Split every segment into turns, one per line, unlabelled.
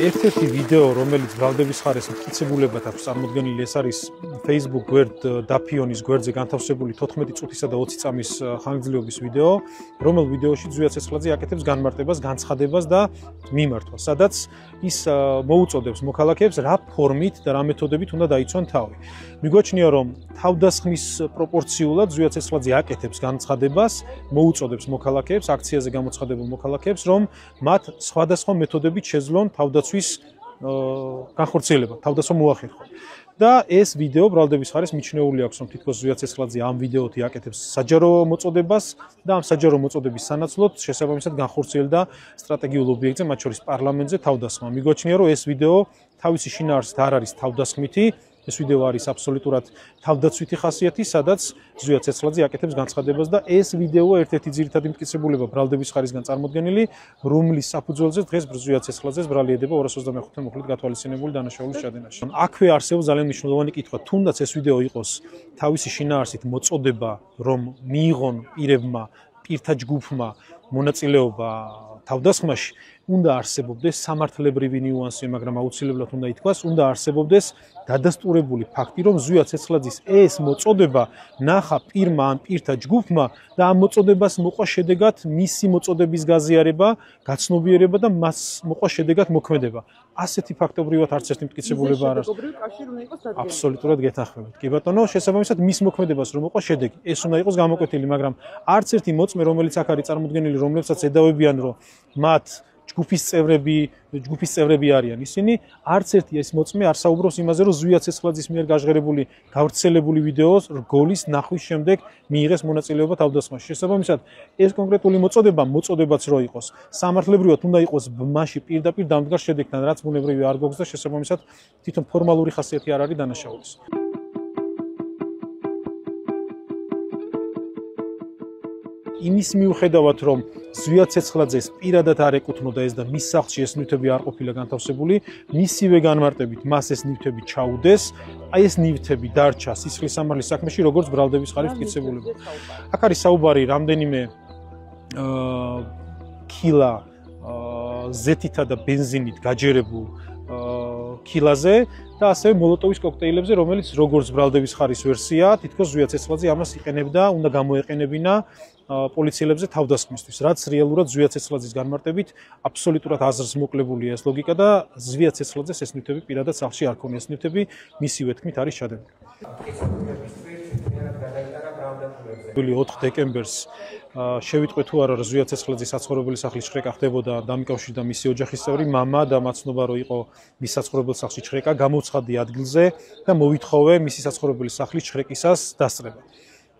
ერთ-ერთი ვიდეო, რომელიც ბრალდების ხარეს მტკიცებულებად აქვს წარმოდგენილი, ეს არის Facebook გვერდ დაფიონის გვერდზე განთავსებული 14 წუთისა და 20 წამის ხანგრძლივობის ვიდეო, რომელ ვიდეოში ზვია ცეცხლაძე აკეთებს განმარტებას, განცხადებას და მიმართვას, სადაც ის მოუწოდებს მოქალაქეებს რა ფორმით და რა მეთოდებით უნდა დაიცვან თავი. მიგვაჩნია, რომ თავდასხმის პროპორციულად ზვია ცეცხლაძე აკეთებს განცხადებას, მოუწოდებს მოქალაქეებს, აქციაზე გამოცხადებულ მოქალაქეებს, რომ მათ სხვადასხვა მეთოდებით შეძლონ თავდაცვის განხორციელება, თავდასხმა მოახერხონ. და ეს ვიდეო ბრალდების ხარეს მიჩნეული აქვს, რომ თითქოს ზვია ცეცხლაძე ამ ვიდეოთი აკეთებს საჯარო მოწოდებას და ამ საჯარო მოწოდების სანაცვლოდ შესაბამისად განხორციელდა სტრატეგიულ ობიექტზე, მათ შორის პარლამენტზე თავდასხმა. მიგვაჩნია, რომ ეს ვიდეო თავისი შინაარსით არ არის თავდასხმითი, ეს ვიდეო არის აბსოლუტურად თავდაცვითი ხასიათი, სადაც ზვია ცეცხლაძე აკეთებს განცხადებას და ეს ვიდეო ერთ-ერთი ძირითადი მტკიცებულება ბრალდების ხარისგან წარმოდგენილი, რომლის საფუძველზე დღეს ზვია ცეცხლაძეს ბრალდება 225 მოხლით გათვალისწინებული დანაშაულის ჩადენაში. აქვე არსებობს ძალიან მნიშვნელოვანი კითხვა, თუნდაც ეს ვიდეო იყოს თავისი შინაარსით მოწოდება, რომ მიიღონ პირებმა, პირთა ჯგუფმა მონაწილეობა თავდასხმაში, უნდა არსებობდეს სამართლებრივი ნიუანსი, მაგრამ აუცილებლად უნდა ითქვას, უნდა არსებობდეს დადასტურებული ფაქტი, რომ ზვია ცეცხლაძის ეს მოწოდება ნახა პირმა ან პირთა ჯგუფმა და ამ მოწოდებას მოყვა შედეგად მისი მოწოდების გაზიარება, გაცნობიერება და მას მოყვა შედეგად მოქმედება. ასეთი ფაქტობრივად არც ერთი მტკიცებულება არ არის. აბსოლუტურად გეთანხმებით. კი ბატონო, შესაბამისად მის მოქმედებას რომ მოყვა შედეგი, ეს უნდა იყოს გამოკვეთილი, მაგრამ არც ერთი მოწმე, რომელიც აქ არის წარმოდგენილი, რომლებსაც ედავებიან, რომ მათ ჯგუფის წევრები არიან ისინი, არც ერთი ეს მოწმე არ საუბრობს იმაზე, რომ ზვია ცეცხლაძის მიერ გაჟღერებული, გავრცელებული ვიდეოს რგოლის ნახვის შემდეგ მიიღეს მონაწილეობა თავდასხმაში. შესაბამისად, ეს კონკრეტული მოწოდებაც რო იყოს, სამართლებრივად უნდა იყოს მასში პირდაპირ დამდგარ შედეგთან, რაც ბუნებრივი არ გვაქვს და შესაბამისად თვითონ ფორმალური ხასიათი არ არის დანაშაულის. იმის მიუხედავად, რომ ზვია ცეცხლაძეს პირადად არ ეკუთვნოდა ეს და მის სახლში ეს ნივთები არ ყოფილა განთავსებული, მისივე განმარტებით მას ეს ნივთები ჩაუდეს, ეს ნივთები დარჩა სისხლის სამართლის საქმეში, როგორც ბრალდების ხარის მტკიცებულება. აქ არის საუბარი რამდენიმე კილა ზეთითა და ბენზინით გაჯერებულ კილაზე და ასევე მოლოტოვის კოქტეილებზე, რომელიც როგორც ბრალდების ხარის ვერსია, თითქოს ზვია ცეცხლაძე ამას იყენებდა, უნდა გამოეყენებინა პოლიციელებზე თავდასხმისთვის, რაც რეალურად ზვია ცეცხლაძის განმარტებით აბსოლუტურად აზრს მოკლებულია ეს ლოგიკა და ზვია ცეცხლაძეს ეს ნივთები პირადად სახლში არ ქონია, ეს ნივთები მისივე თქმით არის ჩადენილი. 4 დეკემბერს შევიტყვე თუ არა, რომ ზვია ცეცხლაძის საცხოვრებელი სახლის შრეკა ხდებოდა, დამიკავშირდა მისი ოჯახის წევრი, მამა და მაცნობა, რომ იყო მის საცხოვრებელ სახლში შრეკა, გამოცხადდი ადგილზე და მოვითხოვე მისი საცხოვრებელი სახლის შრეკისას დასწრება.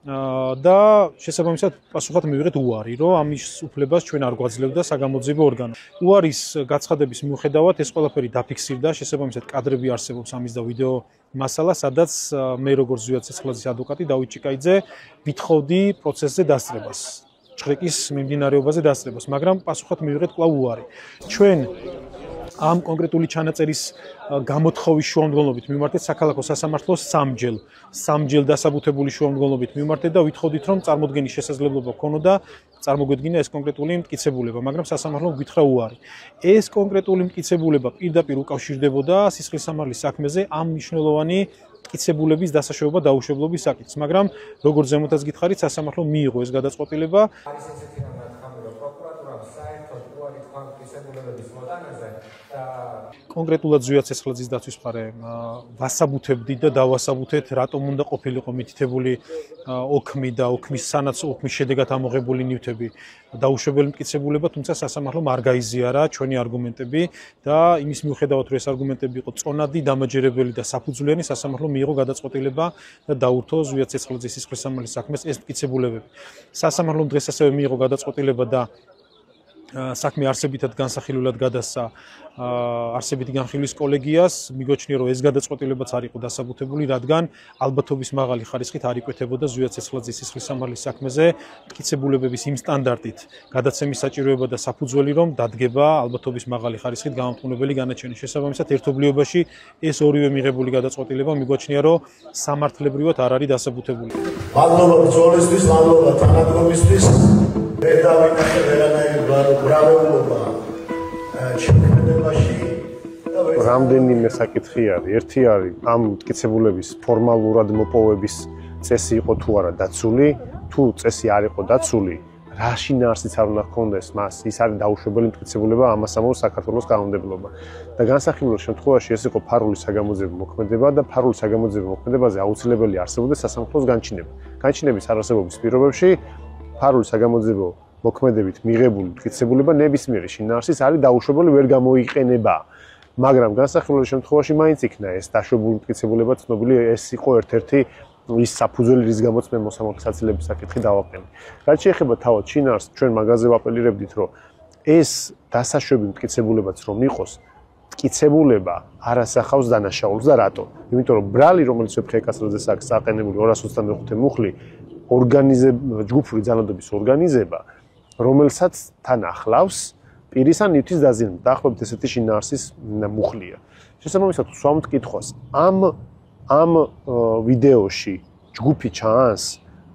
და შესაბამისად პასუხად მივიღეთ უარი, რომ ამის უფლებას ჩვენ არ გვაძლევდა საგამოძიებო ორგანო. უარის გაცხადების მიუხედავად ეს ყველაფერი დაფიქსირდა, შესაბამისად კადრები არსებობს ამის და ვიდეო მასალა, სადაც მე როგორც ზვია ცეცხლაძის ადვოკატი დავით ჭიკაიძე ვითხოვდი პროცესზე დასწრებას, შრეკის მიმდინარეობაზე დასწრებას, მაგრამ პასუხად მივიღეთ კვლავ უარი. ჩვენ ამ კონკრეტული ჩანაწერის გამოთხოვის შუამდგომლობით მივმართეთ საქალაქო სასამართლოს სამჯერ დასაბუთებული შუამდგომლობით მივმართეთ და ვითხოვდით, რომ წარმოდგენის შესაძლებლობა ქონოდა წარმოგვედგინა ეს კონკრეტული მტკიცებულება, მაგრამ სასამართლომ გითხრა უარი. ეს კონკრეტული მტკიცებულება პირდაპირ უკავშირდებოდა სისხლის სამართლის საქმეზე ამ მნიშვნელოვანი მტკიცებულების დასაშოვა დაუშვებლობის საკითხს, მაგრამ როგორც ზემოთაც გითხარით, სასამართლომ მიიღო ეს გადაწყვეტილება. კონკრეტულად ზვია ცეცხლაძის დაცვის მხარე ვასაბუთებდით და დავასაბუთეთ, რატომ უნდა ყოფილიყო მითითებული ოქმი და ოქმის შედეგად ამოღებული ნივთები დაუშვებელი მტკიცებულება, თუმცა სასამართლომ არ გაიზიარა ჩვენი არგუმენტები და იმის მიუხედავად, რომ ეს არგუმენტები იყო წონადი, დამაჯერებელი და საფუძვლიანი, სასამართლომ მიიღო გადაწყვეტილება და დაურთო ზვია ცეცხლაძის სისხლის სამართლის საქმეს ეს მტკიცებულებები. სასამართლომ დღეს ასევე მიიღო გადაწყვეტილება და საქმე არსებითად განსახილულად გადასცა არსებითი განხილვის კოლეგიას, მიგვაჩნია, რომ ეს გადაწყვეტილებაც არ იყო დასაბუთებული, რადგან ალბათობის მაღალი ხარისხით არ იკვეთებოდა ზვია ცეცხლაძის სისხლის სამართლის საქმეზე მტკიცებულებების იმ სტანდარტით გადაცემის საჭიროება და საფუძველი, რომ დადგება ალბათობის მაღალი ხარისხით გამამტყუნებელი განაჩენი. შესაბამისად, ერთობლიობაში ეს ორივე მიღებული გადაწყვეტილება მიგვაჩნია, რომ სამართლებრივად არ არის დასაბუთებული.
მადლობა ბრძოლისთვის, მადლობა თანადგომისთვის. ვერ დავინახე ვერანაირი ბრალეულობა შემოქმედებაში და
რამდენიმე საკითხი არის. ერთი არის ამ მტკიცებულების ფორმალურად მოპოვების წესი იყო თუ არა დაცული, თუ წესი არ იყო დაცული, რა შინაარსიც არ უნდა ჰქონდეს მას, ის არის დაუშვებელი მტკიცებულება, ამას ამბობს საქართველოს კანონმდებლობა. და განსახილველ შემთხვევაში ეს იყო ფარული საგამოძიებო მოქმედება და ფარული საგამოძიებო მოქმედებაზე აუცილებელი არსებობდეს სასამართლოს განჩინება. განჩინების არარსებობის პირობებში ფარული საგამოძიებო მოქმედებით მიღებული მტკიცებულება ნებისმიერი შინაარსის არის დაუშვებელი ვერ გამოიყენება. მაგრამ განსახილველ შემთხვევაში მაინც იქნა ეს დაშვებული მტკიცებულება ცნობილი, ეს იყო ერთ-ერთი ის საფუძველი, რის გამოც მე მოსამართლე საცილების საკითხი დავაყენე. რაც შეეხება თავად შინაარსს, ჩვენ მაგაზე ვაპელირებდით, რომ ეს დასაშვები მტკიცებულებაც რომ იყოს, მტკიცებულება არ ასახავს დანაშაულს და რატო? იმიტომ რომ ბრალი, რომელიც ვეფხია კასრაძეს აქვს აყენებული 225 მუხლი, ჯგუფური ძალადობის ორგანიზება, რომელსაც თან ახლავს პირის ან ნივთის დაზიანება. დაახლოებით ესეთი შინაარსის მუხლია. შესაბამისად, სვამ მტკითხვას ამ ვიდეოში ჯგუფი ჩანს,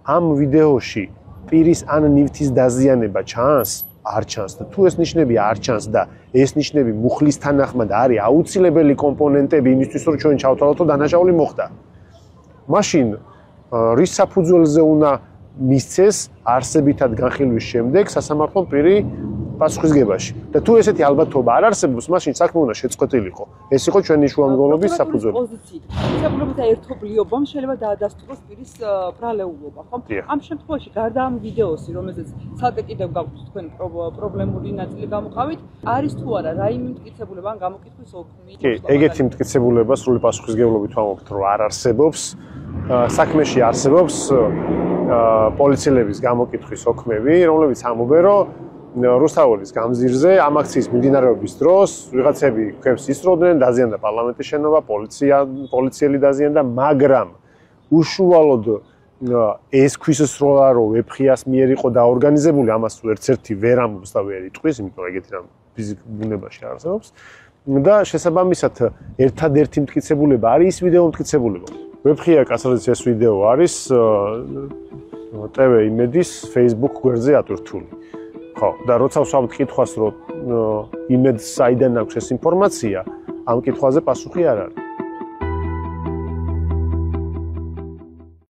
ამ ვიდეოში პირის ან ნივთის დაზიანება ჩანს, არ ჩანს და თუ ეს ნიშნები არ ჩანს და ეს ნიშნები მუხლის თანახმად არის აუცილებელი კომპონენტები იმისთვის, რომ ჩვენ ჩავთვალოთ, რომ დანაშაული მოხდა. მაშინ რის საფუძველზე უნდა მისცეს არსებითად განხილვის შემდეგ სასამართლო პირი პასუხისგებაში. და თუ ესეთი ალბათობა არ არსებობს, მაშინ საქმე უნდა შეწყვეტილიყო. ეს იყო ჩვენი შუამდგომლობის საფუძველი.
მტკიცებულებათა ერთობლიობამ შეიძლება დაადასტუროს პირის ბრალეულობა, ხო? ამ შემთხვევაში გარდა ამ ვიდეოსი, რომელზეც ცალკე კიდევ გაგვთ თქვენ პრობლემური ნაწილი გამოყავით, არის თუ არა რაიმე მტკიცებულება ან გამოკითხვის ოქმი?
კი, ეგეთი მტკიცებულება სრული პასუხისგებლობით ვამბობთ, რომ არ არსებობს. საქმეში არსებობს პოლიციელების გამოკითხვის ოქმები, რომლებიც ამბობენ, რომ რუსთაველის გამზირზე ამ აქციის მიმდინარეობის დროს ვიღაცები ქვებს ისროდნენ, დაზიანდა პარლამენტის შენობა, პოლიციელი დაზიანდა, მაგრამ უშუალოდ ეს ქვის სროლა რო ვეფხიას მიერ იყო დაორგანიზებული, ამას ერთ-ერთი ვერ ამბობს და ვერ იტყვის, იმიტომ რომ ეგეთი რამ ფიზიკურ ბუნებაში არ არსებობს. და შესაბამისად ერთადერთი მტკიცებულება არის ის ვიდეო მტკიცებულება. ვეფხია კასრაძის ეს ვიდეო არის TV იმედის Facebook გვერდზე ატვირთული. ხო, და როცა ვსვამთ კითხვას, რომ იმედს საიდან აქვს ეს ინფორმაცია, ამ კითხვაზე პასუხი არ არის.